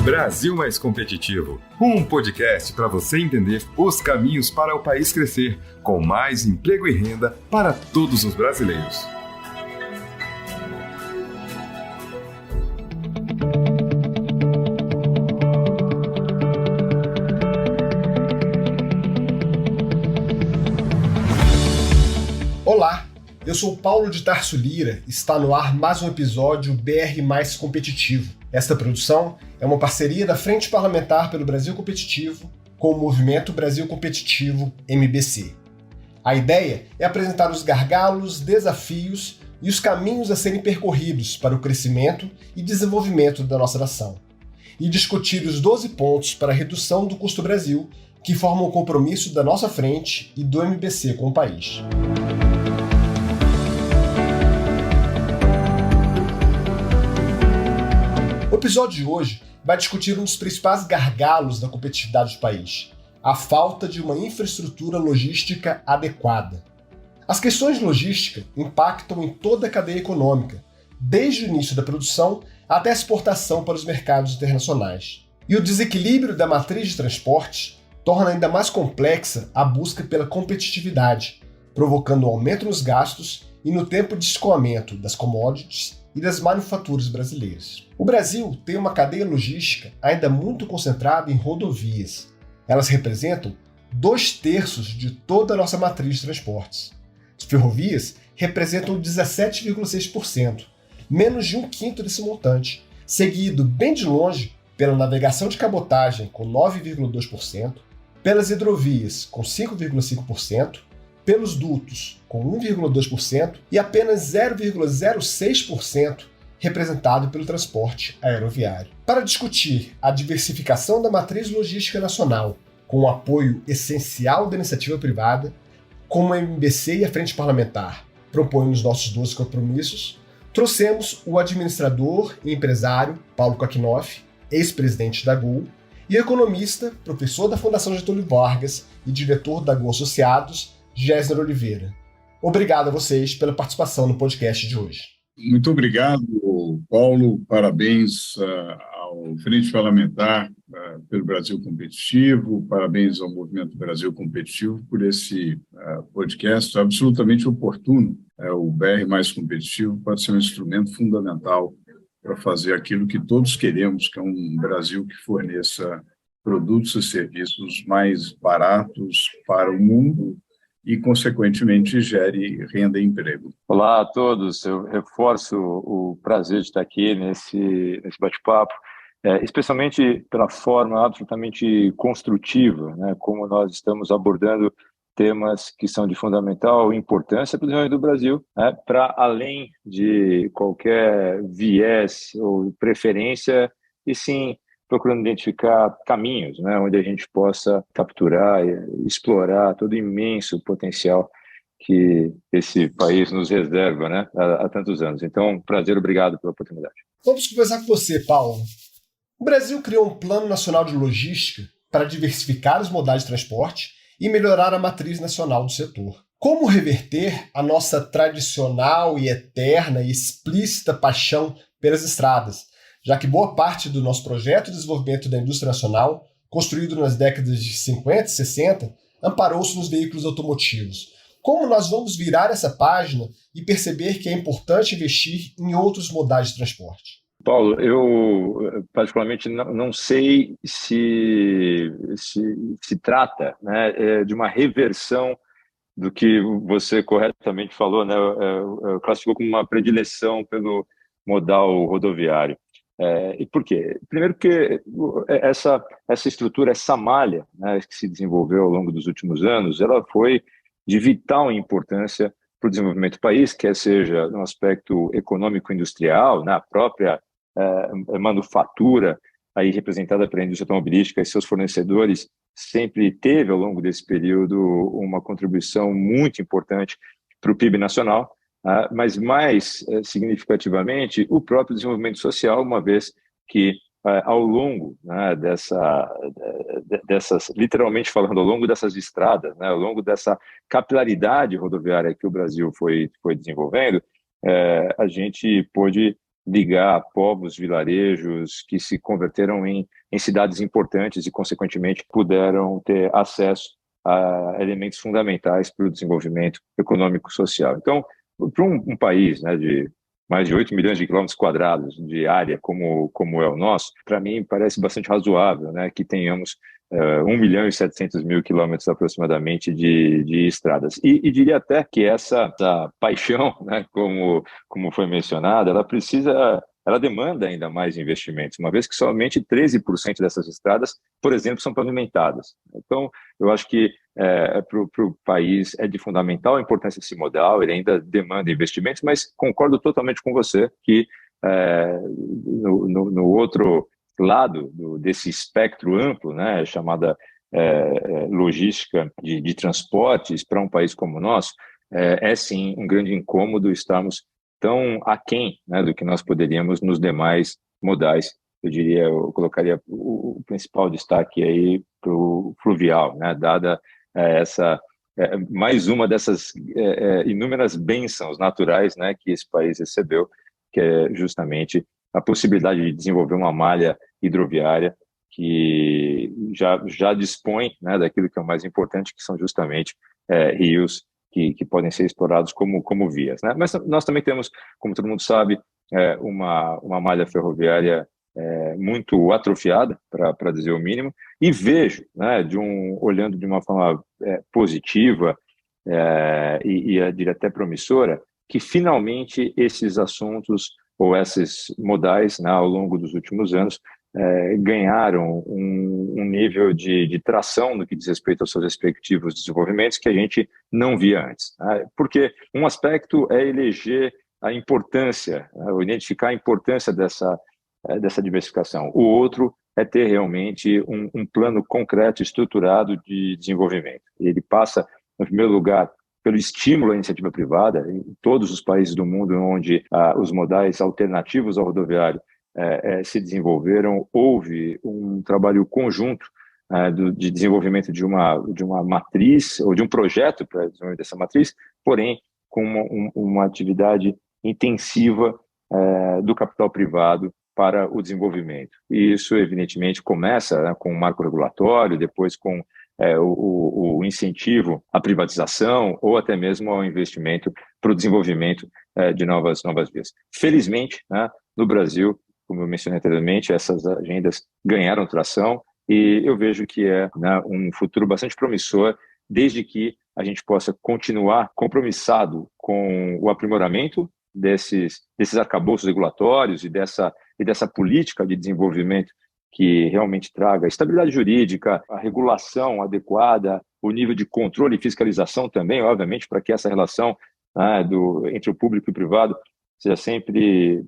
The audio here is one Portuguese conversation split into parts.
Brasil Mais Competitivo, um podcast para você entender os caminhos para o país crescer, com mais emprego e renda para todos os brasileiros. Olá, eu sou Paulo de Tarso Lira e está no ar mais um episódio BR Mais Competitivo. Esta produção é uma parceria da Frente Parlamentar pelo Brasil Competitivo com o Movimento Brasil Competitivo MBC. A ideia é apresentar os gargalos, desafios e os caminhos a serem percorridos para o crescimento e desenvolvimento da nossa nação, e discutir os 12 pontos para a redução do custo Brasil que formam o compromisso da nossa frente e do MBC com o país. O episódio de hoje vai discutir um dos principais gargalos da competitividade do país, a falta de uma infraestrutura logística adequada. As questões de logística impactam em toda a cadeia econômica, desde o início da produção até a exportação para os mercados internacionais. E o desequilíbrio da matriz de transportes torna ainda mais complexa a busca pela competitividade, provocando um aumento nos gastos e no tempo de escoamento das commodities e das manufaturas brasileiras. O Brasil tem uma cadeia logística ainda muito concentrada em rodovias. Elas representam 2/3 de toda a nossa matriz de transportes. As ferrovias representam 17,6%, menos de 1/5 desse montante, seguido bem de longe pela navegação de cabotagem, com 9,2%, pelas hidrovias, com 5,5%, pelos dutos, com 1,2%, e apenas 0,06% representado pelo transporte aeroviário. Para discutir a diversificação da matriz logística nacional, com o apoio essencial da iniciativa privada, como a MBC e a Frente Parlamentar propõem nos nossos 12 compromissos, trouxemos o administrador e empresário Paulo Kakinoff, ex-presidente da Gol, e o economista, professor da Fundação Getúlio Vargas e diretor da Gol Associados, Gessner Oliveira. Obrigado a vocês pela participação no podcast de hoje. Muito obrigado, Paulo. Parabéns ao Frente Parlamentar pelo Brasil Competitivo, parabéns ao Movimento Brasil Competitivo por esse podcast absolutamente oportuno. O BR Mais Competitivo pode ser um instrumento fundamental para fazer aquilo que todos queremos, que é um Brasil que forneça produtos e serviços mais baratos para o mundo e, consequentemente, gere renda e emprego. Olá a todos, eu reforço o prazer de estar aqui nesse bate-papo, especialmente pela forma absolutamente construtiva, né, como nós estamos abordando temas que são de fundamental importância para o desenvolvimento do Brasil, né, para além de qualquer viés ou preferência, e sim procurando identificar caminhos, né, onde a gente possa capturar e explorar todo o imenso potencial que esse país nos reserva, né, há tantos anos. Então, prazer, obrigado pela oportunidade. Vamos conversar com você, Paulo. O Brasil criou um Plano Nacional de Logística para diversificar os modais de transporte e melhorar a matriz nacional do setor. Como reverter a nossa tradicional e eterna e explícita paixão pelas estradas, já que boa parte do nosso projeto de desenvolvimento da indústria nacional, construído nas décadas de 50 e 60, amparou-se nos veículos automotivos? Como nós vamos virar essa página e perceber que é importante investir em outros modais de transporte? Paulo, eu particularmente não sei se trata, né, de uma reversão do que você corretamente falou, né, classificou como uma predileção pelo modal rodoviário. E por quê? Primeiro porque essa estrutura, essa malha, né, que se desenvolveu ao longo dos últimos anos, ela foi de vital importância para o desenvolvimento do país, quer seja no aspecto econômico-industrial, na própria manufatura, aí representada pela indústria automobilística e seus fornecedores, sempre teve ao longo desse período uma contribuição muito importante para o PIB nacional, mas mais significativamente o próprio desenvolvimento social, uma vez que ao longo, né, dessas, literalmente falando, ao longo dessas estradas, né, ao longo dessa capilaridade rodoviária que o Brasil foi desenvolvendo, a gente pôde ligar povos, vilarejos que se converteram em cidades importantes e, consequentemente, puderam ter acesso a elementos fundamentais para o desenvolvimento econômico e social. Então, para um país, né, de mais de 8 milhões de quilômetros quadrados de área, como é o nosso, para mim parece bastante razoável, né, que tenhamos 1 milhão e 700 mil quilômetros aproximadamente de estradas. E diria até que essa paixão, né, como foi mencionado, ela demanda ainda mais investimentos, uma vez que somente 13% dessas estradas, por exemplo, são pavimentadas. Então, eu acho que para o país é de fundamental importância esse modal, ele ainda demanda investimentos, mas concordo totalmente com você que no outro lado desse espectro amplo, né, chamada logística de transportes para um país como o nosso, é sim um grande incômodo estarmos tão aquém, né, do que nós poderíamos nos demais modais. Eu colocaria o principal destaque aí para o fluvial, né, dada essa mais uma dessas inúmeras bênçãos naturais, né, que esse país recebeu, que é justamente a possibilidade de desenvolver uma malha hidroviária que já dispõe, né, daquilo que é o mais importante, que são justamente rios que podem ser explorados como vias, né? Mas nós também temos, como todo mundo sabe, uma malha ferroviária muito atrofiada, para dizer o mínimo, e vejo, né, olhando de uma forma positiva e eu diria até promissora, que finalmente esses assuntos ou esses modais, né, ao longo dos últimos anos, ganharam um nível de tração no que diz respeito aos seus respectivos desenvolvimentos que a gente não via antes, né? Porque um aspecto é eleger a importância, né, ou identificar a importância dessa diversificação. O outro é ter realmente um plano concreto, estruturado de desenvolvimento. Ele passa, em primeiro lugar, pelo estímulo à iniciativa privada. Em todos os países do mundo onde os modais alternativos ao rodoviário se desenvolveram, houve um trabalho conjunto de desenvolvimento de uma matriz, ou de um projeto para desenvolvimento dessa matriz, porém com uma atividade intensiva do capital privado para o desenvolvimento. E isso, evidentemente, começa, né, com o marco regulatório, depois com o incentivo à privatização ou até mesmo ao investimento para o desenvolvimento de novas vias. Felizmente, né, no Brasil, como eu mencionei anteriormente, essas agendas ganharam tração e eu vejo que né, um futuro bastante promissor, desde que a gente possa continuar compromissado com o aprimoramento desses arcabouços regulatórios e dessa política de desenvolvimento que realmente traga estabilidade jurídica, a regulação adequada, o nível de controle e fiscalização também, obviamente, para que essa relação, né, entre o público e o privado seja sempre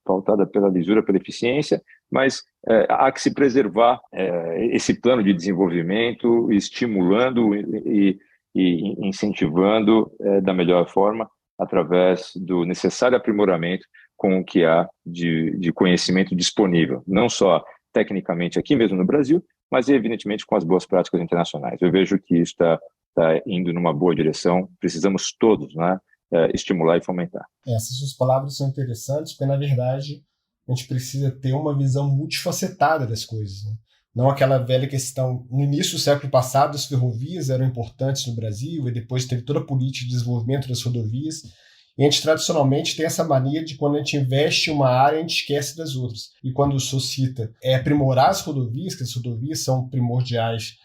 pautada pela lisura, pela eficiência, mas há que se preservar esse plano de desenvolvimento, estimulando e incentivando da melhor forma, através do necessário aprimoramento com o que há de conhecimento disponível, não só tecnicamente aqui mesmo no Brasil, mas evidentemente com as boas práticas internacionais. Eu vejo que isso está indo numa boa direção, precisamos todos, né, estimular e fomentar. Essas suas palavras são interessantes, porque na verdade a gente precisa ter uma visão multifacetada das coisas, né? Não aquela velha questão, no início do século passado as ferrovias eram importantes no Brasil e depois teve toda a política de desenvolvimento das rodovias. E a gente tradicionalmente tem essa mania de quando a gente investe em uma área, a gente esquece das outras. E quando o senhor cita aprimorar as rodovias, que as rodovias são primordiais,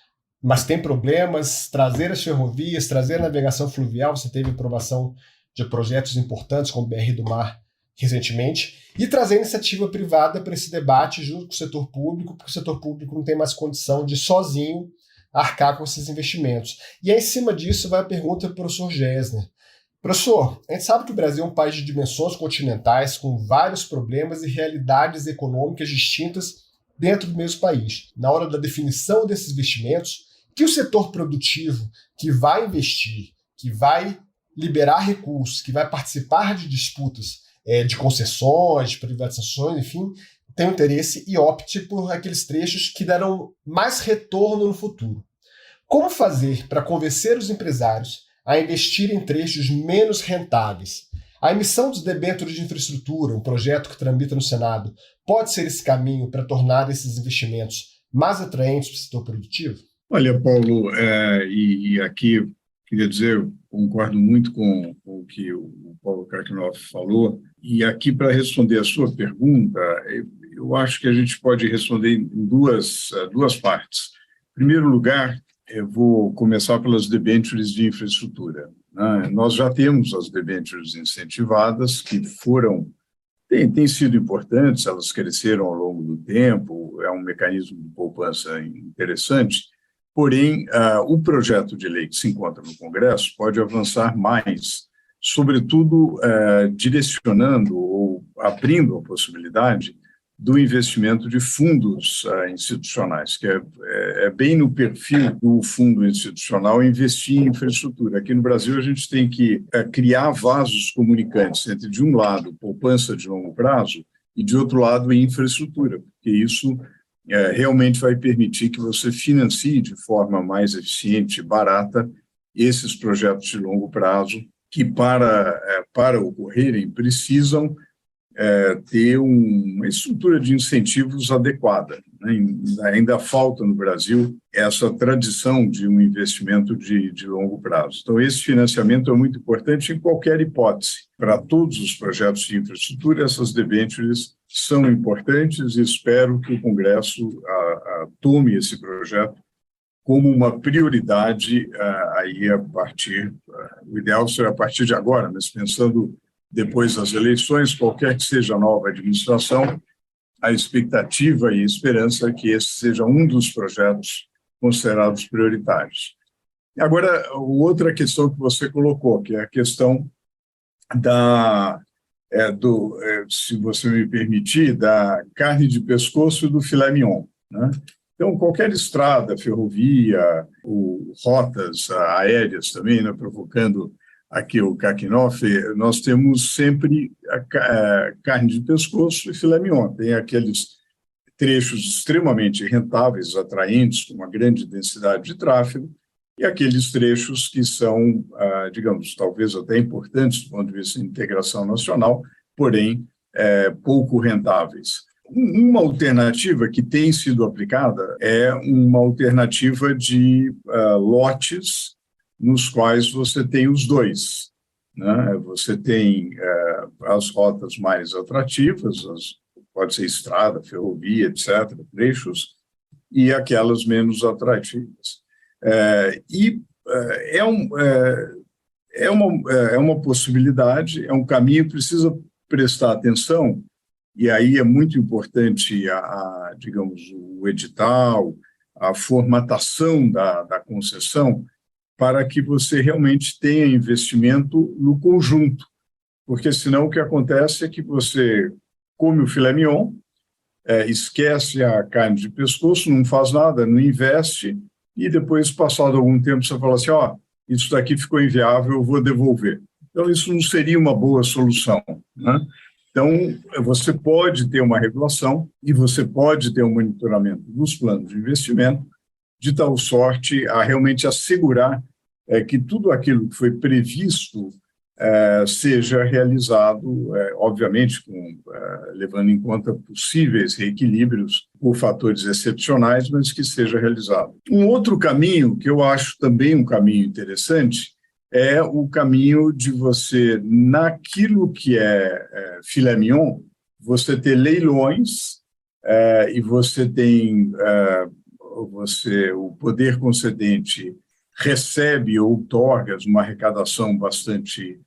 mas tem problemas, trazer as ferrovias, trazer a navegação fluvial, você teve aprovação de projetos importantes como o BR do Mar recentemente, e trazer a iniciativa privada para esse debate junto com o setor público, porque o setor público não tem mais condição de sozinho arcar com esses investimentos. E aí, em cima disso, vai a pergunta para o professor Gessner. Professor, a gente sabe que o Brasil é um país de dimensões continentais, com vários problemas e realidades econômicas distintas dentro do mesmo país. Na hora da definição desses investimentos, que o setor produtivo que vai investir, que vai liberar recursos, que vai participar de disputas de concessões, de privatizações, enfim, tem interesse e opte por aqueles trechos que darão mais retorno no futuro. Como fazer para convencer os empresários a investir em trechos menos rentáveis? A emissão dos debêntures de infraestrutura, um projeto que tramita no Senado, pode ser esse caminho para tornar esses investimentos mais atraentes para o setor produtivo? Olha, Paulo, e aqui queria dizer, concordo muito com o que o Paulo Kakinoff falou, e aqui para responder a sua pergunta, eu acho que a gente pode responder em duas partes. Em primeiro lugar, eu vou começar pelas debêntures de infraestrutura, né? Nós já temos as debêntures incentivadas, que têm sido importantes, elas cresceram ao longo do tempo, é um mecanismo de poupança interessante. Porém, o projeto de lei que se encontra no Congresso pode avançar mais, sobretudo direcionando ou abrindo a possibilidade do investimento de fundos institucionais, que é bem no perfil do fundo institucional investir em infraestrutura. Aqui no Brasil, a gente tem que criar vasos comunicantes entre, de um lado, poupança de longo prazo e, de outro lado, infraestrutura, porque isso realmente vai permitir que você financie de forma mais eficiente e barata esses projetos de longo prazo que, para ocorrerem, precisam ter uma estrutura de incentivos adequada, né? Ainda falta no Brasil essa tradição de um investimento de longo prazo. Então, esse financiamento é muito importante em qualquer hipótese. Para todos os projetos de infraestrutura, essas debêntures são importantes e espero que o Congresso tome esse projeto como uma prioridade aí o ideal seria a partir de agora, mas pensando depois das eleições, qualquer que seja a nova administração, a expectativa e a esperança é que esse seja um dos projetos considerados prioritários. Agora, outra questão que você colocou, que é a questão se você me permitir, da carne de pescoço e do filé mignon, né? Então, qualquer estrada, ferrovia, ou rotas aéreas também, né, provocando aqui o Kakinoff, nós temos sempre a carne de pescoço e filé mignon. Tem aqueles trechos extremamente rentáveis, atraentes, com uma grande densidade de tráfego, e aqueles trechos que são, digamos, talvez até importantes do ponto de vista de integração nacional, porém pouco rentáveis. Uma alternativa que tem sido aplicada é uma alternativa de lotes nos quais você tem os dois, né? Você tem as rotas mais atrativas, pode ser estrada, ferrovia, etc., trechos, e aquelas menos atrativas. É uma possibilidade, é um caminho, precisa prestar atenção, e aí é muito importante, digamos, o edital, a formatação da concessão, para que você realmente tenha investimento no conjunto, porque senão o que acontece é que você come o filé mignon, esquece a carne de pescoço, não faz nada, não investe, e depois, passado algum tempo, você fala assim, isso daqui ficou inviável, eu vou devolver. Então, isso não seria uma boa solução, né? Então, você pode ter uma regulação e você pode ter um monitoramento dos planos de investimento, de tal sorte a realmente assegurar que tudo aquilo que foi previsto seja realizado, obviamente, levando em conta possíveis reequilíbrios por fatores excepcionais, mas que seja realizado. Um outro caminho, que eu acho também um caminho interessante, é o caminho de você, naquilo que é filé mignon, você ter leilões e você tem... o poder concedente recebe ou outorga uma arrecadação bastante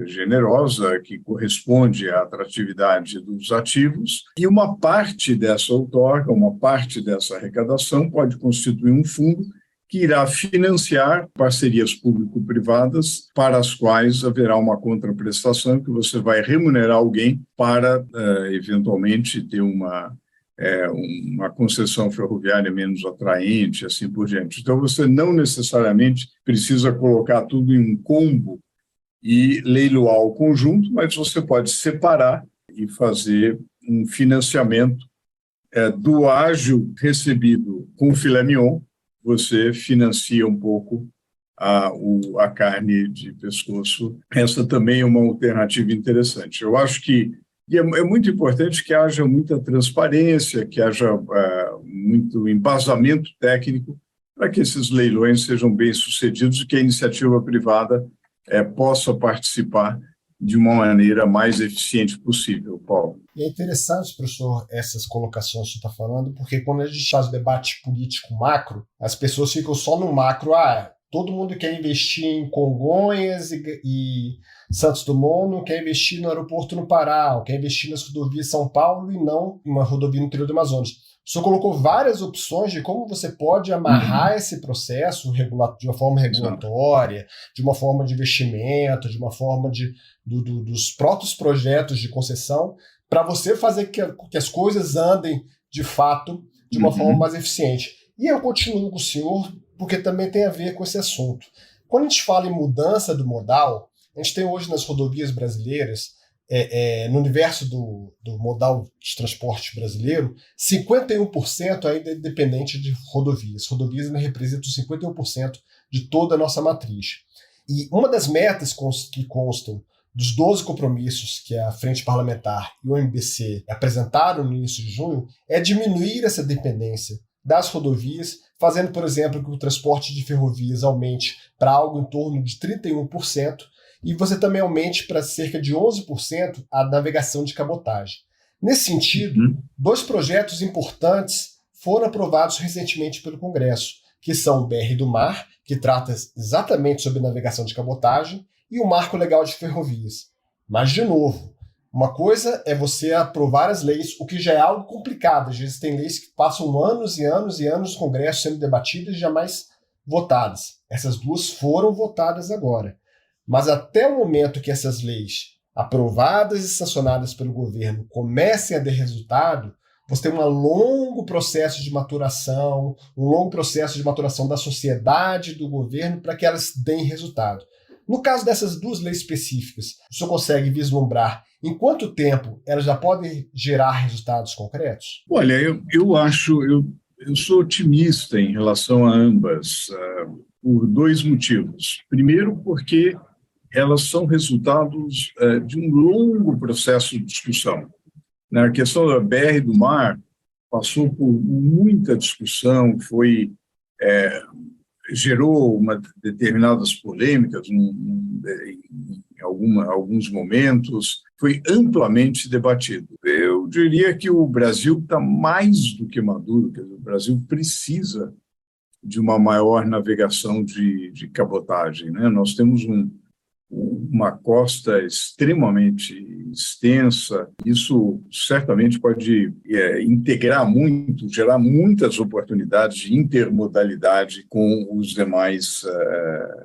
generosa, que corresponde à atratividade dos ativos, e uma parte dessa outorga, uma parte dessa arrecadação pode constituir um fundo que irá financiar parcerias público-privadas para as quais haverá uma contraprestação que você vai remunerar alguém para, eventualmente, ter uma concessão ferroviária menos atraente, assim por diante. Então, você não necessariamente precisa colocar tudo em um combo e leiloar o conjunto, mas você pode separar e fazer um financiamento do ágio recebido com filé mignon, você financia um pouco a carne de pescoço. Essa também é uma alternativa interessante. Eu acho que é muito importante que haja muita transparência, que haja muito embasamento técnico para que esses leilões sejam bem-sucedidos e que a iniciativa privada possa participar de uma maneira mais eficiente possível, Paulo. E é interessante, professor, essas colocações que você está falando, porque quando a gente faz debate político macro, as pessoas ficam só no macro. Todo mundo quer investir em Congonhas e Santos Dumont, não quer investir no aeroporto no Pará, ou quer investir nas rodovias de São Paulo e não em uma rodovia no interior do Amazonas. O senhor colocou várias opções de como você pode amarrar esse processo de uma forma regulatória, de uma forma de investimento, de uma forma dos próprios projetos de concessão, para você fazer que as coisas andem, de fato, de uma forma mais eficiente. E eu continuo com o senhor, porque também tem a ver com esse assunto. Quando a gente fala em mudança do modal, a gente tem hoje nas rodovias brasileiras, no universo do modal de transporte brasileiro, 51% ainda é dependente de rodovias. Rodovias ainda representam 51% de toda a nossa matriz. E uma das metas que constam dos 12 compromissos que a Frente Parlamentar e o MBC apresentaram no início de junho é diminuir essa dependência das rodovias, fazendo, por exemplo, que o transporte de ferrovias aumente para algo em torno de 31%, e você também aumente para cerca de 11% a navegação de cabotagem. Nesse sentido, 2 projetos importantes foram aprovados recentemente pelo Congresso, que são o BR do Mar, que trata exatamente sobre navegação de cabotagem, e o Marco Legal de Ferrovias. Mas, de novo, uma coisa é você aprovar as leis, o que já é algo complicado. Às vezes tem leis que passam anos e anos e anos no Congresso sendo debatidas e jamais votadas. Essas 2 foram votadas agora. Mas até o momento que essas leis, aprovadas e sancionadas pelo governo, comecem a dar resultado, você tem um longo processo de maturação, da sociedade, do governo, para que elas deem resultado. No caso dessas 2 leis específicas, o senhor consegue vislumbrar em quanto tempo elas já podem gerar resultados concretos? Olha, eu sou otimista em relação a ambas, por 2 motivos. Primeiro, porque elas são resultados de um longo processo de discussão. A questão da BR do Mar passou por muita discussão, gerou determinadas polêmicas em alguns momentos, foi amplamente debatido. Eu diria que o Brasil está mais do que maduro, quer dizer, o Brasil precisa de uma maior navegação de cabotagem, né? Nós temos uma costa extremamente extensa, isso certamente pode integrar muito, gerar muitas oportunidades de intermodalidade com os demais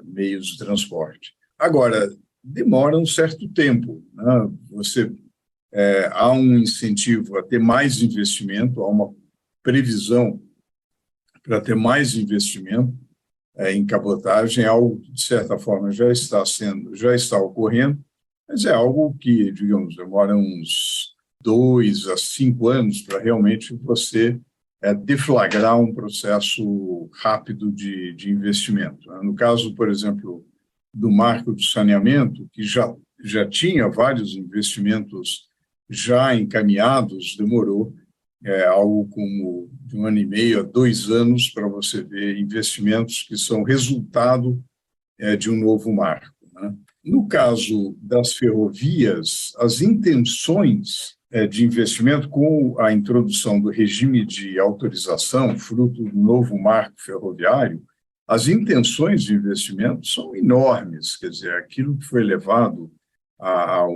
meios de transporte. Agora, demora um certo tempo, né? Há um incentivo a ter mais investimento, há uma previsão para ter mais investimento em cabotagem, algo que, de certa forma, já está ocorrendo, mas é algo que, digamos, demora uns 2 a 5 anos para realmente você deflagrar um processo rápido de investimento. No caso, por exemplo, do marco do saneamento, que já tinha vários investimentos já encaminhados, demorou algo como de 1 ano e meio a 2 anos para você ver investimentos que são resultado de um novo marco, né? No caso das ferrovias, as intenções de investimento com a introdução do regime de autorização, fruto do novo marco ferroviário, as intenções de investimento são enormes, quer dizer, aquilo que foi levado ao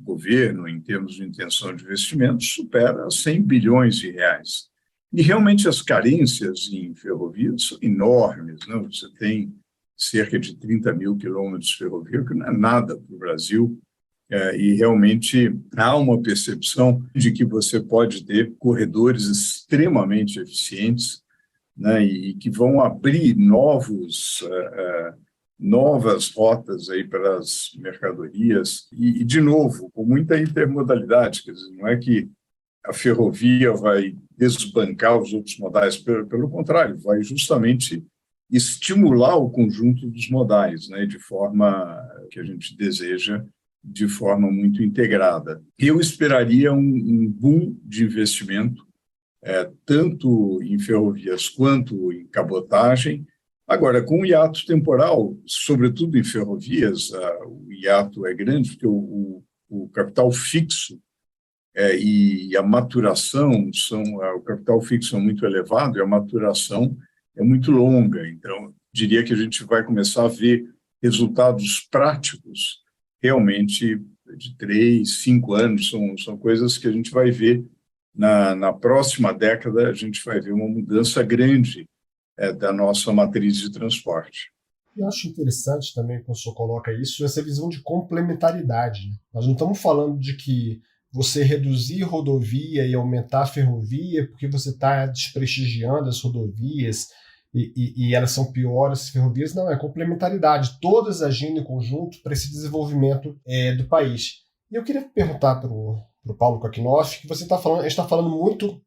governo em termos de intenção de investimento supera 100 bilhões de reais. E realmente as carências em ferrovias são enormes, né? Você tem cerca de 30 mil quilômetros de ferrovia, que não é nada para o Brasil, e realmente há uma percepção de que você pode ter corredores extremamente eficientes, né, e que vão abrir novas rotas aí para as mercadorias e, de novo, com muita intermodalidade. Quer dizer, não é que a ferrovia vai desbancar os outros modais, pelo contrário, vai justamente estimular o conjunto dos modais, né, de forma que a gente deseja, de forma muito integrada. Eu esperaria um boom de investimento, tanto em ferrovias quanto em cabotagem. Agora, com o hiato temporal, sobretudo em ferrovias, o hiato é grande, porque o capital fixo e a maturação o capital fixo é muito elevado e a maturação é muito longa. Então, diria que a gente vai começar a ver resultados práticos realmente de 3, 5 anos. São coisas que a gente vai ver na próxima década, a gente vai ver uma mudança grande da nossa matriz de transporte. Eu acho interessante também, quando o senhor coloca isso, essa visão de complementaridade. Nós não estamos falando de que você reduzir rodovia e aumentar a ferrovia porque você está desprestigiando as rodovias e elas são piores as ferrovias. Não, é complementaridade, todas agindo em conjunto para esse desenvolvimento do país. E eu queria perguntar para o Paulo Kakinoff, que a gente está falando muito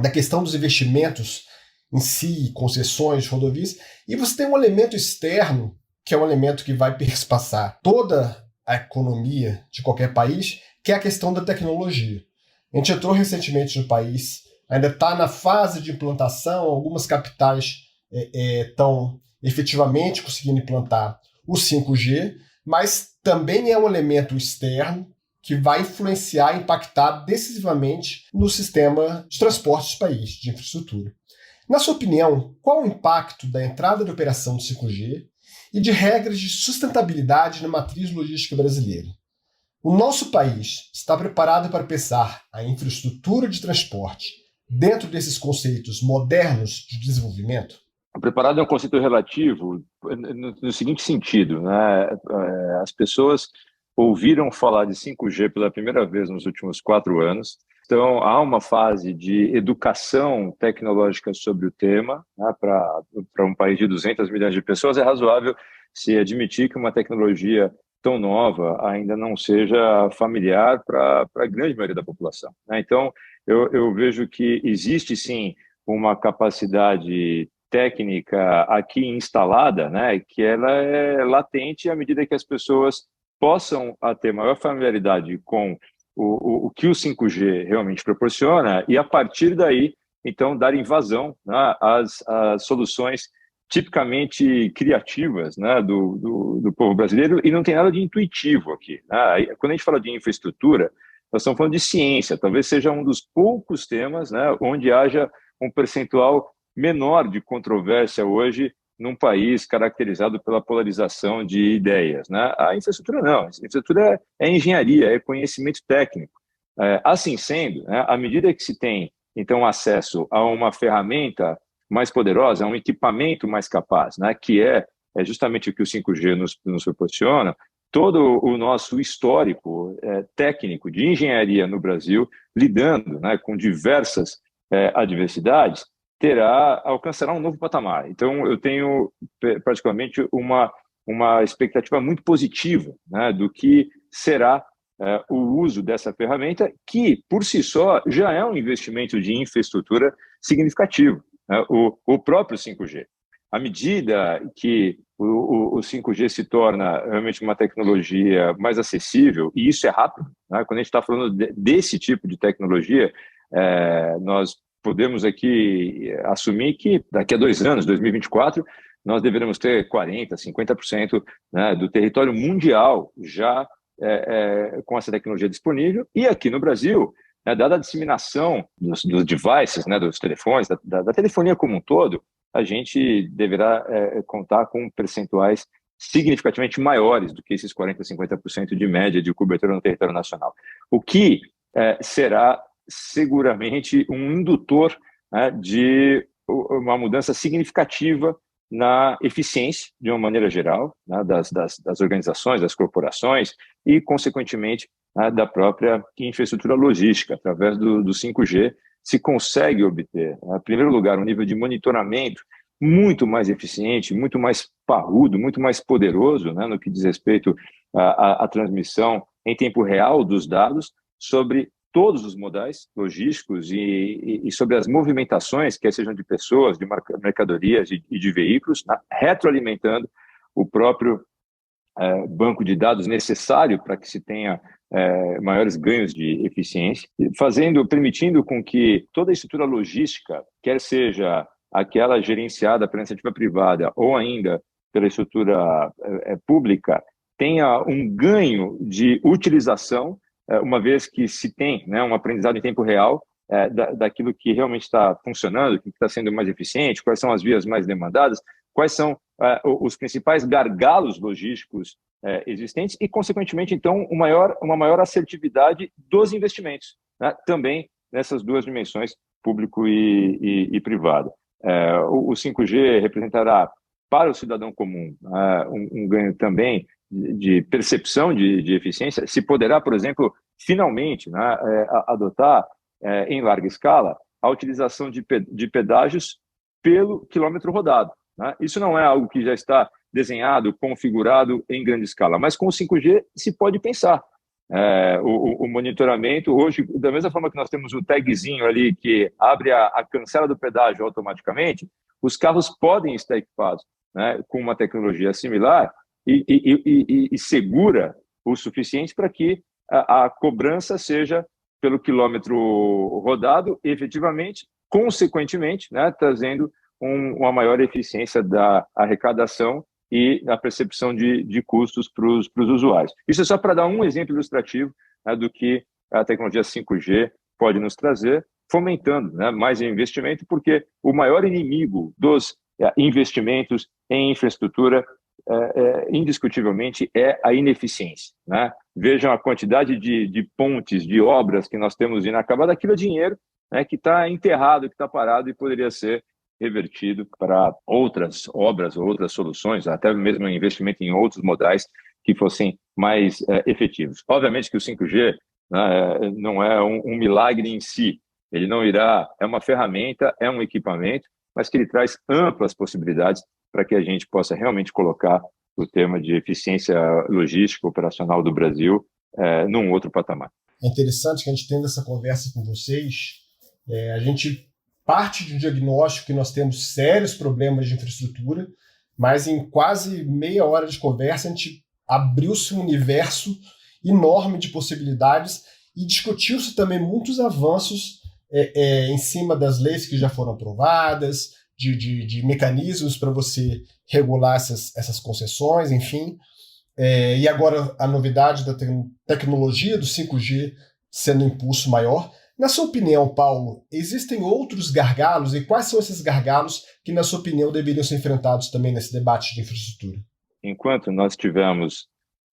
da questão dos investimentos em si, concessões, rodovias, e você tem um elemento externo, que é um elemento que vai perspassar toda a economia de qualquer país, que é a questão da tecnologia. A gente entrou recentemente no país, ainda está na fase de implantação, algumas capitais estão efetivamente conseguindo implantar o 5G, mas também é um elemento externo que vai influenciar e impactar decisivamente no sistema de transportes do país, de infraestrutura. Na sua opinião, qual o impacto da entrada de operação do 5G e de regras de sustentabilidade na matriz logística brasileira? O nosso país está preparado para pensar a infraestrutura de transporte dentro desses conceitos modernos de desenvolvimento? Preparado é um conceito relativo no seguinte sentido, né? As pessoas ouviram falar de 5G pela primeira vez nos últimos 4 anos. Então, há uma fase de educação tecnológica sobre o tema, né? Para um país de 200 milhões de pessoas, é razoável se admitir que uma tecnologia tão nova ainda não seja familiar para a grande maioria da população, né? Então, eu vejo que existe, sim, uma capacidade técnica aqui instalada, né? Que ela é latente à medida que as pessoas possam ter maior familiaridade com o que o 5G realmente proporciona e, a partir daí, então, dar invasão, né, às soluções tipicamente criativas, né, do povo brasileiro, e não tem nada de intuitivo aqui, né? Quando a gente fala de infraestrutura, nós estamos falando de ciência, talvez seja um dos poucos temas, né, onde haja um percentual menor de controvérsia hoje num país caracterizado pela polarização de ideias, né? A infraestrutura não, a infraestrutura é engenharia, é conhecimento técnico. Assim sendo, né, à medida que se tem, então, acesso a uma ferramenta mais poderosa, a um equipamento mais capaz, né, que é justamente o que o 5G nos proporciona, todo o nosso histórico técnico de engenharia no Brasil, lidando, né, com diversas adversidades, alcançará um novo patamar. Então, eu tenho particularmente uma expectativa muito positiva, né, do que será o uso dessa ferramenta, que, por si só, já é um investimento de infraestrutura significativo, né, o próprio 5G. À medida que o 5G se torna realmente uma tecnologia mais acessível, e isso é rápido, né? Quando a gente está falando desse tipo de tecnologia, nós podemos aqui assumir que daqui a 2 anos, 2024, nós deveremos ter 40%, 50%, né, do território mundial já com essa tecnologia disponível. E aqui no Brasil, né, dada a disseminação dos devices, né, dos telefones, da telefonia como um todo, a gente deverá contar com percentuais significativamente maiores do que esses 40%, 50% de média de cobertura no território nacional. O que será seguramente um indutor, né, de uma mudança significativa na eficiência, de uma maneira geral, né, das organizações, das corporações e, consequentemente, né, da própria infraestrutura logística. Através do 5G, se consegue obter, né, em primeiro lugar, um nível de monitoramento muito mais eficiente, muito mais parrudo, muito mais poderoso, né, no que diz respeito à transmissão em tempo real dos dados sobre todos os modais logísticos e sobre as movimentações, quer sejam de pessoas, de mercadorias e de veículos, né, retroalimentando o próprio banco de dados necessário para que se tenha maiores ganhos de eficiência, permitindo com que toda a estrutura logística, quer seja aquela gerenciada pela iniciativa privada ou ainda pela estrutura pública, tenha um ganho de utilização, uma vez que se tem, né, um aprendizado em tempo real daquilo que realmente está funcionando, o que está sendo mais eficiente, quais são as vias mais demandadas, quais são os principais gargalos logísticos existentes e, consequentemente, então, uma maior assertividade dos investimentos, né, também nessas duas dimensões, público e privado. O 5G representará para o cidadão comum um ganho também de percepção de eficiência. Se poderá, por exemplo, finalmente, né, adotar em larga escala a utilização de pedágios pelo quilômetro rodado, né? Isso não é algo que já está desenhado, configurado em grande escala, mas com o 5G se pode pensar. O monitoramento, hoje, da mesma forma que nós temos o tagzinho ali que abre a cancela do pedágio automaticamente, os carros podem estar equipados, né, com uma tecnologia similar e segura o suficiente para que a cobrança seja pelo quilômetro rodado, efetivamente, consequentemente, né, trazendo uma maior eficiência da arrecadação e a percepção de custos para os usuários. Isso é só para dar um exemplo ilustrativo, né, do que a tecnologia 5G pode nos trazer, fomentando, né, mais investimento, porque o maior inimigo dos investimentos em infraestrutura, indiscutivelmente, é a ineficiência, né? Vejam a quantidade de pontes, de obras que nós temos inacabadas, aquilo é dinheiro, né, que está enterrado, que está parado e poderia ser revertido para outras obras ou outras soluções, até mesmo investimento em outros modais que fossem mais efetivos. Obviamente que o 5G, né, não é um milagre em si, ele não irá, é uma ferramenta, é um equipamento, mas que ele traz amplas possibilidades para que a gente possa realmente colocar o tema de eficiência logística operacional do Brasil num outro patamar. É interessante que a gente tendo essa conversa com vocês, a gente parte de um diagnóstico que nós temos sérios problemas de infraestrutura, mas em quase meia hora de conversa a gente abriu-se um universo enorme de possibilidades e discutiu-se também muitos avanços em cima das leis que já foram aprovadas, de mecanismos para você regular essas concessões, enfim. E agora a novidade da tecnologia do 5G sendo um impulso maior. Na sua opinião, Paulo, existem outros gargalos e quais são esses gargalos que, na sua opinião, deveriam ser enfrentados também nesse debate de infraestrutura? Enquanto nós tivermos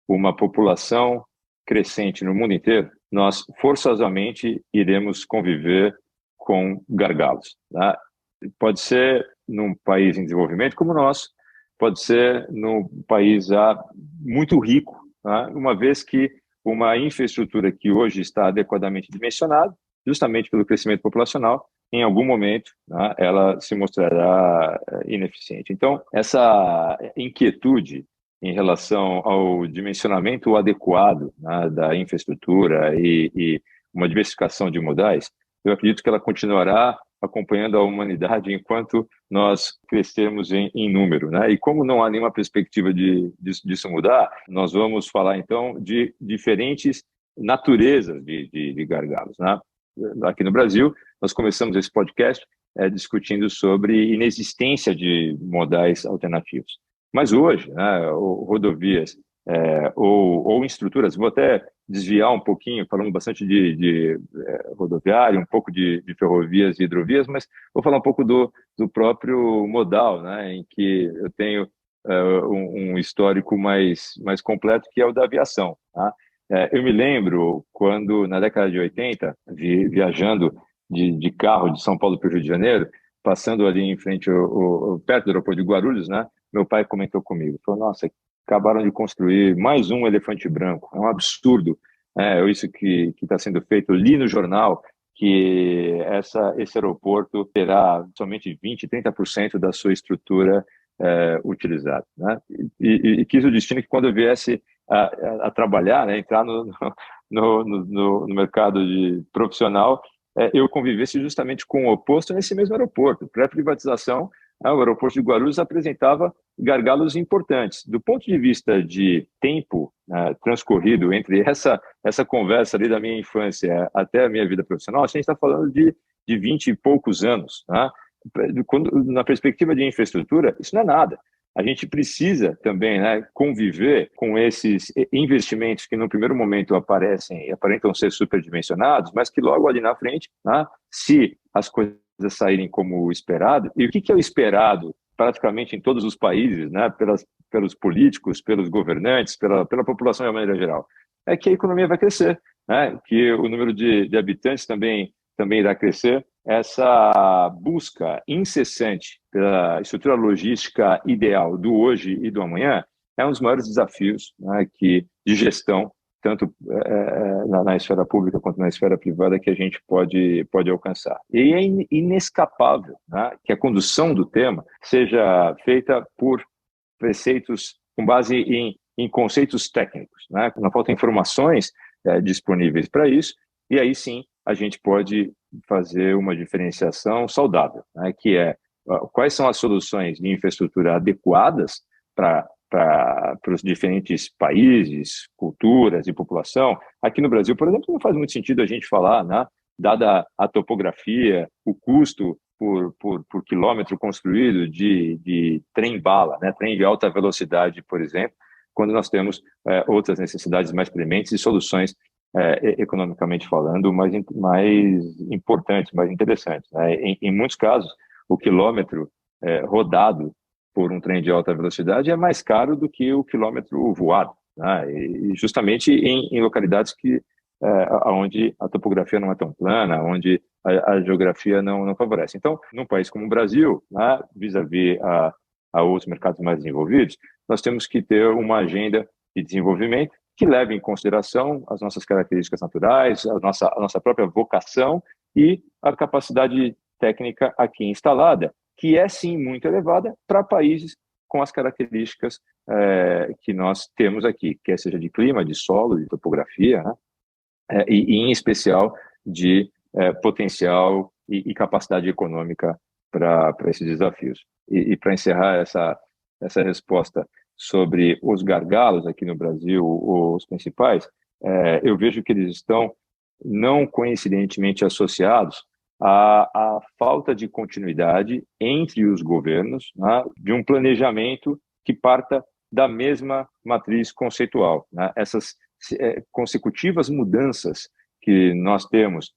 uma população crescente no mundo inteiro, nós forçosamente iremos conviver com gargalos, né? Pode ser num país em desenvolvimento como o nosso, pode ser num país muito rico, né? Uma vez que uma infraestrutura que hoje está adequadamente dimensionada, justamente pelo crescimento populacional, em algum momento, né, ela se mostrará ineficiente. Então, essa inquietude em relação ao dimensionamento adequado, né, da infraestrutura e uma diversificação de modais, eu acredito que ela continuará acompanhando a humanidade enquanto nós crescermos em número, né? E como não há nenhuma perspectiva disso mudar, nós vamos falar, então, de diferentes naturezas de gargalos, né? Aqui no Brasil, nós começamos esse podcast discutindo sobre inexistência de modais alternativos. Mas hoje, né, rodovias ou estruturas, vou até desviar um pouquinho, falando bastante de rodoviário, um pouco de ferrovias e hidrovias, mas vou falar um pouco do próprio modal, né, em que eu tenho um histórico mais completo, que é o da aviação, tá? Eu me lembro quando, na década de 80, viajando de carro de São Paulo para o Rio de Janeiro, passando ali em frente, perto do aeroporto de Guarulhos, né, meu pai comentou comigo, falou, nossa, acabaram de construir mais um elefante branco, é um absurdo, isso que está sendo feito. Eu li no jornal que esse aeroporto terá somente 20%, 30% da sua estrutura utilizada, né? E quis o destino que quando eu viesse a trabalhar, né, entrar no mercado profissional, eu convivesse justamente com o oposto nesse mesmo aeroporto. Pré-privatização, o aeroporto de Guarulhos apresentava gargalos importantes. Do ponto de vista de tempo transcorrido entre essa conversa ali da minha infância até a minha vida profissional, a gente está falando de 20 e poucos anos. Né? Na perspectiva de infraestrutura, isso não é nada. A gente precisa também, né, conviver com esses investimentos que no primeiro momento aparentam ser superdimensionados, mas que logo ali na frente, né, se as coisas saírem como esperado, e o que é o esperado praticamente em todos os países, né, pelos políticos, pelos governantes, pela população de maneira geral, é que a economia vai crescer, né, que o número de habitantes também irá crescer. Essa busca incessante pela estrutura logística ideal do hoje e do amanhã é um dos maiores desafios, né, de gestão, tanto na esfera pública quanto na esfera privada, que a gente pode alcançar. E é inescapável, né, que a condução do tema seja feita por preceitos com base em conceitos técnicos, né? Não faltam informações disponíveis para isso, e aí sim a gente pode fazer uma diferenciação saudável, né? Que é quais são as soluções de infraestrutura adequadas para os diferentes países, culturas e população. Aqui no Brasil, por exemplo, não faz muito sentido a gente falar, né, dada a topografia, o custo por quilômetro construído de trem-bala, né, trem de alta velocidade, por exemplo, quando nós temos outras necessidades mais prementes e soluções economicamente falando, mais importantes, mais interessantes, né? Em muitos casos, o quilômetro rodado por um trem de alta velocidade é mais caro do que o quilômetro voado, né? E justamente em localidades onde a topografia não é tão plana, onde a geografia não favorece. Então, num país como o Brasil, né, vis-à-vis a outros mercados mais desenvolvidos, nós temos que ter uma agenda de desenvolvimento que leve em consideração as nossas características naturais, a nossa própria vocação e a capacidade técnica aqui instalada, que é sim muito elevada para países com as características que nós temos aqui, quer seja de clima, de solo, de topografia, né? E em especial de potencial e capacidade econômica para esses desafios. E para encerrar essa resposta sobre os gargalos aqui no Brasil, os principais, eu vejo que eles estão não coincidentemente associados à falta de continuidade entre os governos, né, de um planejamento que parta da mesma matriz conceitual, né? Essas consecutivas mudanças que nós temos,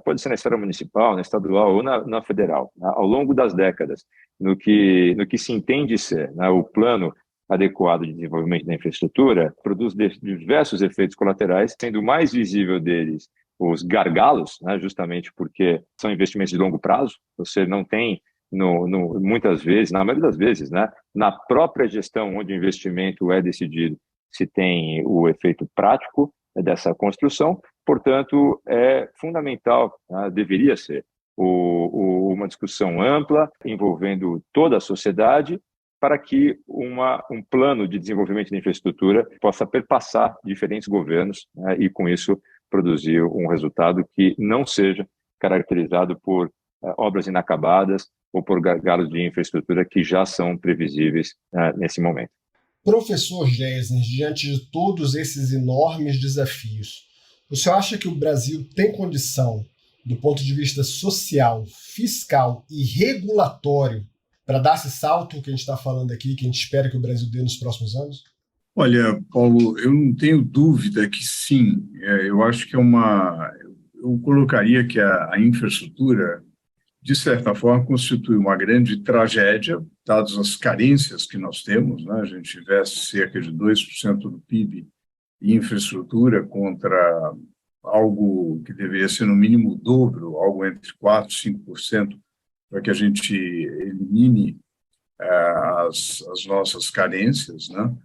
pode ser na esfera municipal, na estadual ou na federal, né, ao longo das décadas, no que se entende ser, né, o plano adequado de desenvolvimento da infraestrutura, produz diversos efeitos colaterais, sendo o mais visível deles os gargalos, né, justamente porque são investimentos de longo prazo, você não tem, muitas vezes, na maioria das vezes, né, na própria gestão onde o investimento é decidido, se tem o efeito prático dessa construção. Portanto, é fundamental, né, deveria ser, uma discussão ampla, envolvendo toda a sociedade, para que um plano de desenvolvimento de infraestrutura possa perpassar diferentes governos, né, e, com isso, produzir um resultado que não seja caracterizado por obras inacabadas ou por gargalos de infraestrutura que já são previsíveis nesse momento. Professor Gessner, diante de todos esses enormes desafios, o senhor acha que o Brasil tem condição, do ponto de vista social, fiscal e regulatório, para dar esse salto que a gente está falando aqui, que a gente espera que o Brasil dê nos próximos anos? Olha, Paulo, eu não tenho dúvida que sim. Eu acho que eu colocaria que a infraestrutura, de certa forma, constitui uma grande tragédia, dadas as carências que nós temos, né? A gente investe cerca de 2% do PIB em infraestrutura contra algo que deveria ser no mínimo o dobro, algo entre 4% e 5%, para que a gente elimine as nossas carências, né?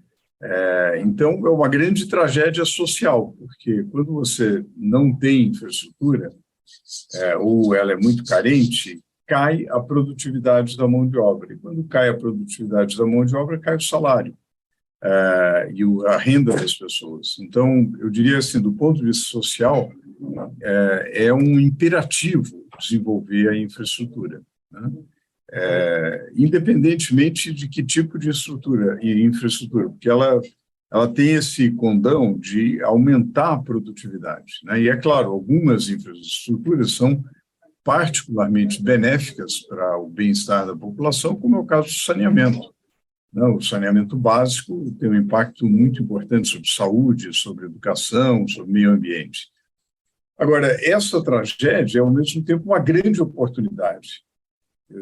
Então, é uma grande tragédia social, porque quando você não tem infraestrutura, ou ela é muito carente, cai a produtividade da mão de obra. E quando cai a produtividade da mão de obra, cai o salário. e a renda das pessoas. Então, eu diria assim, do ponto de vista social, é um imperativo desenvolver a infraestrutura, né? Independentemente de que tipo de estrutura e infraestrutura, porque ela tem esse condão de aumentar a produtividade, né? E, é claro, algumas infraestruturas são particularmente benéficas para o bem-estar da população, como é o caso do saneamento. Não, o saneamento básico tem um impacto muito importante sobre saúde, sobre educação, sobre meio ambiente. Agora, essa tragédia é, ao mesmo tempo, uma grande oportunidade.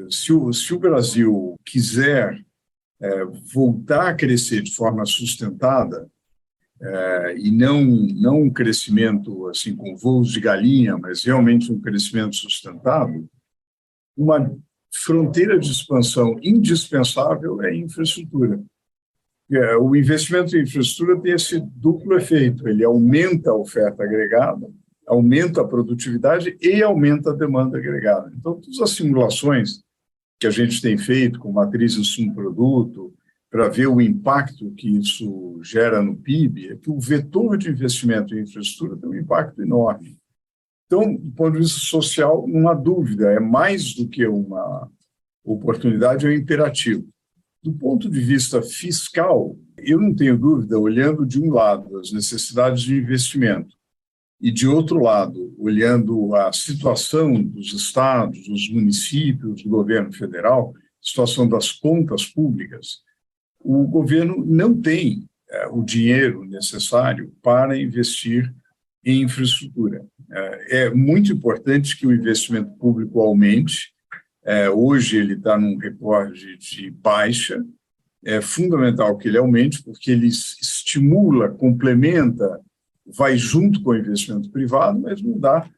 Se o Brasil quiser voltar a crescer de forma sustentada, e não um crescimento assim com voos de galinha, mas realmente um crescimento sustentado, uma fronteira de expansão indispensável é a infraestrutura. O investimento em infraestrutura tem esse duplo efeito: ele aumenta a oferta agregada, aumenta a produtividade e aumenta a demanda agregada. Então, todas as simulações que a gente tem feito com matriz insumo-produto, para ver o impacto que isso gera no PIB, é que o vetor de investimento em infraestrutura tem um impacto enorme. Então, do ponto de vista social, não há dúvida, é mais do que uma oportunidade, é um imperativo. Do ponto de vista fiscal, eu não tenho dúvida, olhando de um lado as necessidades de investimento e, de outro lado, olhando a situação dos estados, dos municípios, do governo federal, situação das contas públicas, o governo não tem o dinheiro necessário para investir em infraestrutura. É muito importante que o investimento público aumente. Hoje ele está num recorde de baixa. É fundamental que ele aumente, porque ele estimula, complementa, vai junto com o investimento privado, mas não dá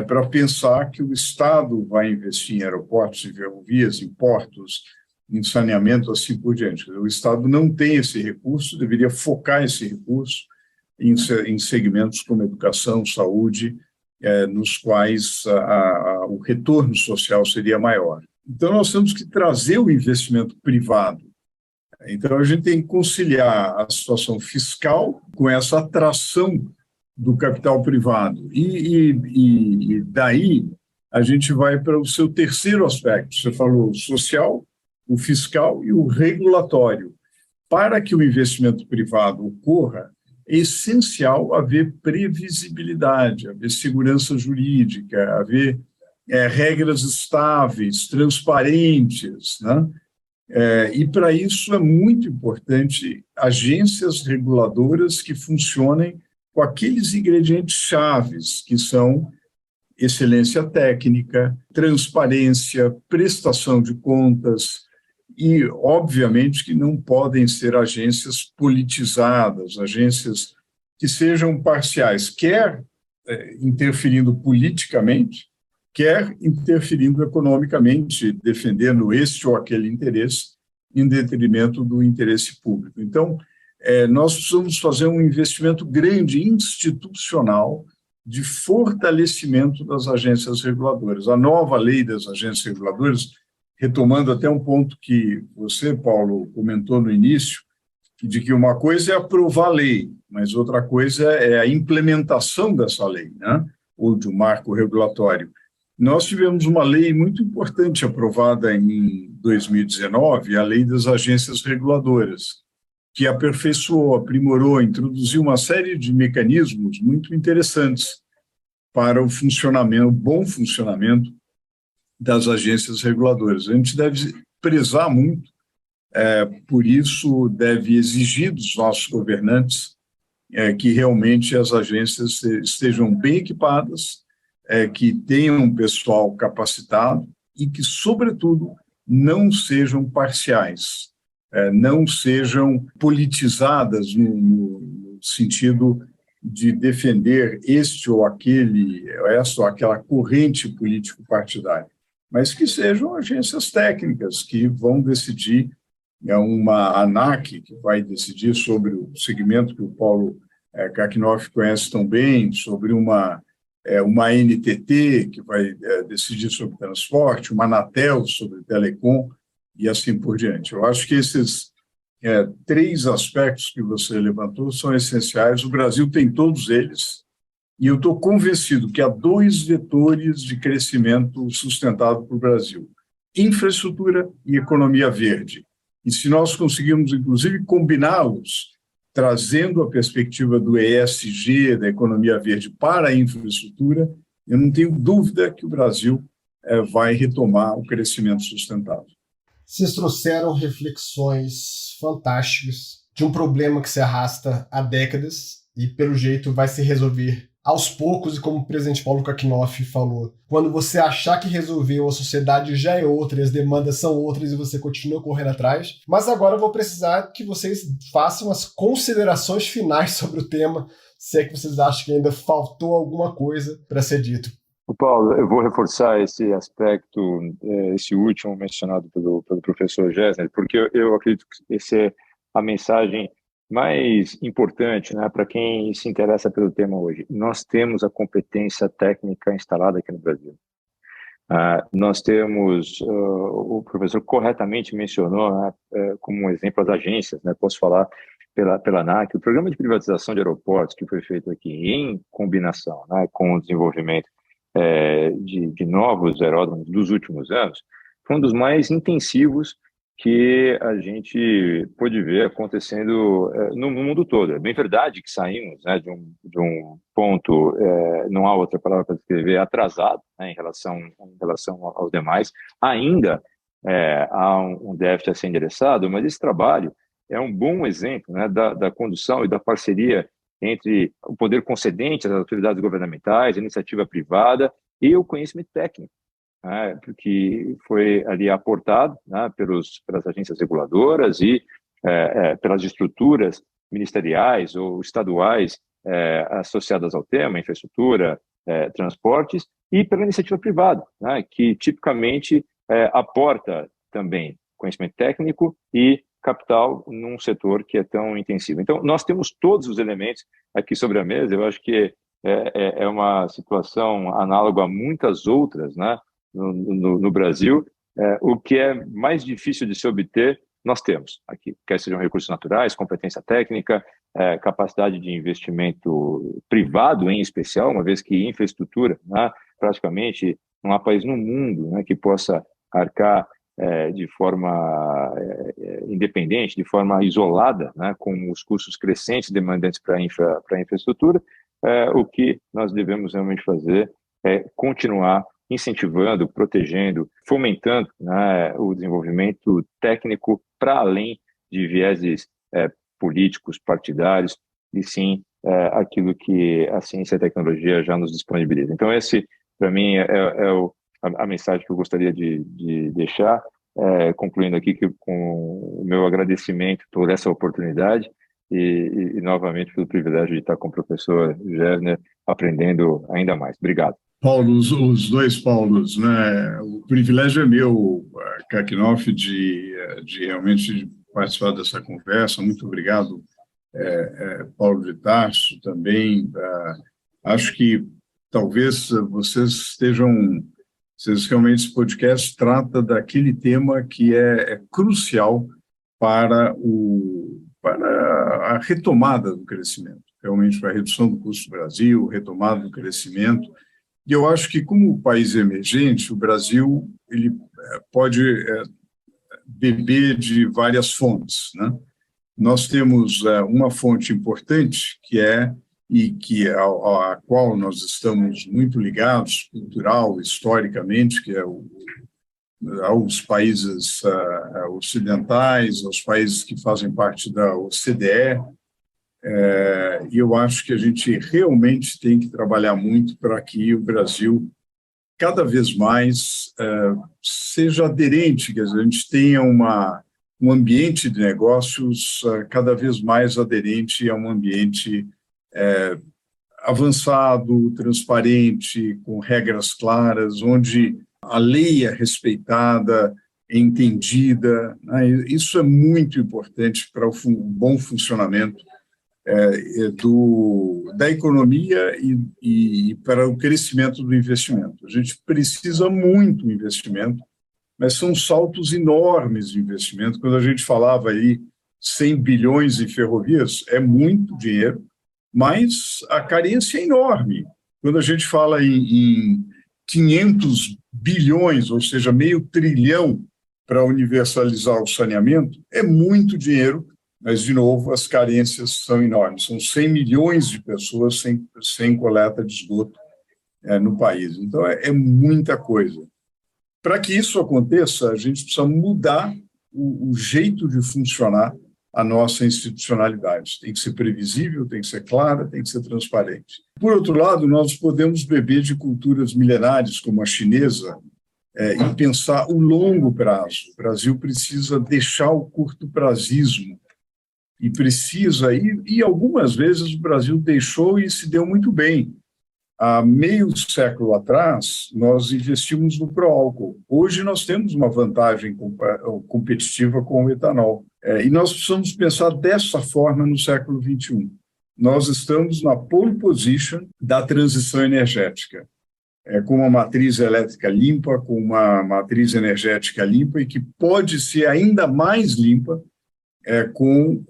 para pensar que o Estado vai investir em aeroportos, em ferrovias, em portos, em saneamento, assim por diante. O Estado não tem esse recurso, deveria focar esse recurso em segmentos como educação, saúde, nos quais o retorno social seria maior. Então, nós temos que trazer o investimento privado. Então, a gente tem que conciliar a situação fiscal com essa atração do capital privado. E daí a gente vai para o seu terceiro aspecto. Você falou social, o fiscal e o regulatório. Para que o investimento privado ocorra, é essencial haver previsibilidade, haver segurança jurídica, haver regras estáveis, transparentes, né? E, para isso, é muito importante agências reguladoras que funcionem com aqueles ingredientes chaves, que são excelência técnica, transparência, prestação de contas, e, obviamente, que não podem ser agências politizadas, agências que sejam parciais, quer interferindo politicamente, quer interferindo economicamente, defendendo este ou aquele interesse em detrimento do interesse público. Então, nós precisamos fazer um investimento grande, institucional, de fortalecimento das agências reguladoras. A nova lei das agências reguladoras, retomando até um ponto que você, Paulo, comentou no início, de que uma coisa é aprovar a lei, mas outra coisa é a implementação dessa lei, né? Ou de um marco regulatório. Nós tivemos uma lei muito importante aprovada em 2019, a Lei das Agências Reguladoras, que aperfeiçoou, aprimorou, introduziu uma série de mecanismos muito interessantes para o funcionamento, o bom funcionamento das agências reguladoras. A gente deve prezar muito, por isso deve exigir dos nossos governantes que realmente as agências estejam bem equipadas, que tenham um pessoal capacitado e que, sobretudo, não sejam parciais, não sejam politizadas no sentido de defender este ou aquele, essa ou aquela corrente político-partidária, mas que sejam agências técnicas que vão decidir, uma ANAC que vai decidir sobre o segmento que o Paulo Kakinoff conhece tão bem, sobre uma NTT que vai decidir sobre transporte, uma Anatel sobre telecom e assim por diante. Eu acho que esses três aspectos que você levantou são essenciais. O Brasil tem todos eles, e eu estou convencido que há dois vetores de crescimento sustentável para o Brasil: infraestrutura e economia verde. E se nós conseguirmos, inclusive, combiná-los, trazendo a perspectiva do ESG, da economia verde, para a infraestrutura, eu não tenho dúvida que o Brasil vai retomar o crescimento sustentável. Vocês trouxeram reflexões fantásticas de um problema que se arrasta há décadas e, pelo jeito, vai se resolver aos poucos, e como o presidente Paulo Kakinoff falou, quando você achar que resolveu, a sociedade já é outra, e as demandas são outras e você continua correndo atrás. Mas agora eu vou precisar que vocês façam as considerações finais sobre o tema, se é que vocês acham que ainda faltou alguma coisa para ser dito. Paulo, eu vou reforçar esse aspecto, esse último mencionado pelo professor Gessner, porque eu acredito que essa é a mensagem mais importante, né, para quem se interessa pelo tema hoje. Nós temos a competência técnica instalada aqui no Brasil. Nós temos, o professor corretamente mencionou, né, como um exemplo, as agências, né, posso falar pela ANAC, o programa de privatização de aeroportos que foi feito aqui em combinação, né, com o desenvolvimento de novos aeródromos dos últimos anos, foi um dos mais intensivos que a gente pôde ver acontecendo no mundo todo. É bem verdade que saímos, né, de um ponto, não há outra palavra para descrever, atrasado, né, em relação aos demais. Ainda há um déficit a ser endereçado, mas esse trabalho é um bom exemplo, né, da condução e da parceria entre o poder concedente, as autoridades governamentais, a iniciativa privada e o conhecimento técnico, que foi ali aportado, né, pelas agências reguladoras e pelas estruturas ministeriais ou estaduais associadas ao tema, infraestrutura, transportes, e pela iniciativa privada, né, que tipicamente aporta também conhecimento técnico e capital num setor que é tão intensivo. Então, nós temos todos os elementos aqui sobre a mesa. Eu acho que é uma situação análoga a muitas outras, né, no Brasil. O que é mais difícil de se obter, nós temos aqui, quer sejam recursos naturais, competência técnica, capacidade de investimento privado, em especial, uma vez que infraestrutura, né, praticamente não há país no mundo, né, que possa arcar de forma independente, de forma isolada, né, com os custos crescentes demandantes para a infraestrutura. O que nós devemos realmente fazer é continuar incentivando, protegendo, fomentando, né, o desenvolvimento técnico para além de vieses políticos, partidários, e sim aquilo que a ciência e a tecnologia já nos disponibiliza. Então, esse, para mim, a mensagem que eu gostaria de deixar, concluindo aqui com o meu agradecimento por essa oportunidade e novamente pelo privilégio de estar com o professor Gessner aprendendo ainda mais. Obrigado. Paulo, os dois Paulos, né? O privilégio é meu, Kakinoff, de realmente participar dessa conversa. Muito obrigado, Paulo de Tarso, também. Acho que talvez vocês realmente, esse podcast trata daquele tema que é crucial para a retomada do crescimento, realmente para a redução do custo do Brasil, retomada do crescimento. E eu acho que, como país emergente, o Brasil ele pode beber de várias fontes, né? Nós temos uma fonte importante a qual nós estamos muito ligados, cultural, historicamente, que é aos países ocidentais, aos países que fazem parte da OCDE. E eu acho que a gente realmente tem que trabalhar muito para que o Brasil cada vez mais seja aderente, que a gente tenha um ambiente de negócios cada vez mais aderente a um ambiente avançado, transparente, com regras claras, onde a lei é respeitada, é entendida, né? Isso é muito importante para o bom funcionamento da economia e para o crescimento do investimento. A gente precisa muito de investimento, mas são saltos enormes de investimento. Quando a gente falava aí 100 bilhões em ferrovias é muito dinheiro, mas a carência é enorme. Quando a gente fala em 500 bilhões, ou seja, meio trilhão para universalizar o saneamento, é muito dinheiro, mas, de novo, as carências são enormes. São 100 milhões de pessoas sem coleta de esgoto no país. Então, é muita coisa. Para que isso aconteça, a gente precisa mudar o jeito de funcionar a nossa institucionalidade. Tem que ser previsível, tem que ser clara, tem que ser transparente. Por outro lado, nós podemos beber de culturas milenares, como a chinesa, e pensar o longo prazo. O Brasil precisa deixar o curto-prazismo e precisa, e algumas vezes o Brasil deixou e se deu muito bem. Há meio século atrás, nós investimos no pró-álcool. Hoje nós temos uma vantagem competitiva com o etanol. E nós precisamos pensar dessa forma no século XXI. Nós estamos na pole position da transição energética, com uma matriz elétrica limpa, com uma matriz energética limpa e que pode ser ainda mais limpa com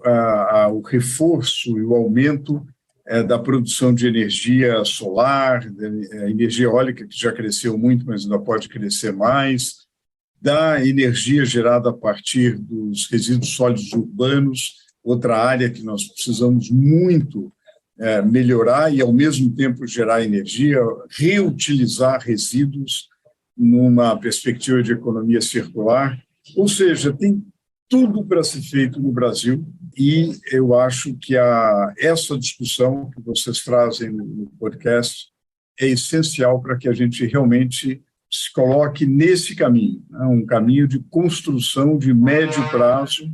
o reforço e o aumento da produção de energia solar, energia eólica, que já cresceu muito, mas ainda pode crescer mais, da energia gerada a partir dos resíduos sólidos urbanos, outra área que nós precisamos muito melhorar e, ao mesmo tempo, gerar energia, reutilizar resíduos numa perspectiva de economia circular. Ou seja, tem tudo para ser feito no Brasil e eu acho que essa discussão que vocês trazem no podcast é essencial para que a gente realmente se coloque nesse caminho, né? Um caminho de construção de médio prazo,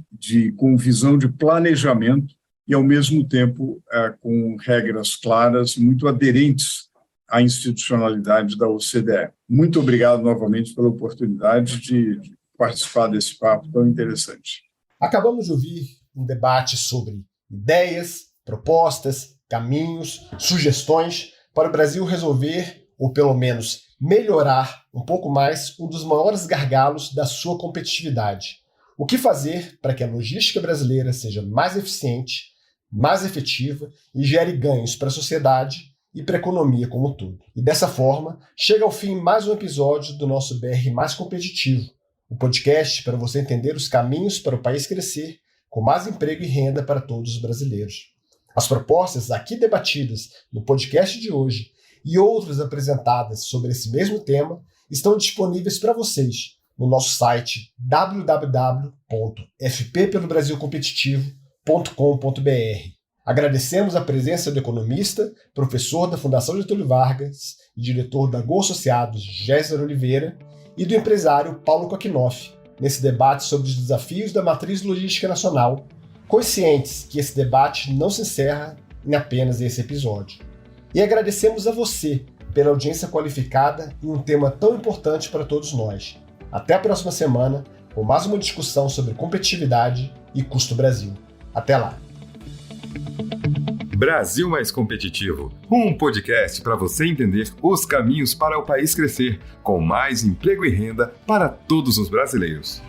com visão de planejamento e, ao mesmo tempo, com regras claras e muito aderentes à institucionalidade da OCDE. Muito obrigado novamente pela oportunidade de participar desse papo tão interessante. Acabamos de ouvir um debate sobre ideias, propostas, caminhos, sugestões para o Brasil resolver, ou pelo menos melhorar um pouco mais, um dos maiores gargalos da sua competitividade. O que fazer para que a logística brasileira seja mais eficiente, mais efetiva e gere ganhos para a sociedade e para a economia como um todo. E dessa forma, chega ao fim mais um episódio do nosso BR Mais Competitivo, o podcast para você entender os caminhos para o país crescer, com mais emprego e renda para todos os brasileiros. As propostas aqui debatidas no podcast de hoje e outras apresentadas sobre esse mesmo tema estão disponíveis para vocês no nosso site www.fppelobrasilcompetitivo.com.br. Agradecemos a presença do economista, professor da Fundação Getúlio Vargas e diretor da Go Associados, Géser Oliveira, e do empresário Paulo Kokinoff, nesse debate sobre os desafios da matriz logística nacional, conscientes que esse debate não se encerra em apenas esse episódio. E agradecemos a você pela audiência qualificada em um tema tão importante para todos nós. Até a próxima semana, com mais uma discussão sobre competitividade e custo Brasil. Até lá! Brasil Mais Competitivo, um podcast para você entender os caminhos para o país crescer, com mais emprego e renda para todos os brasileiros.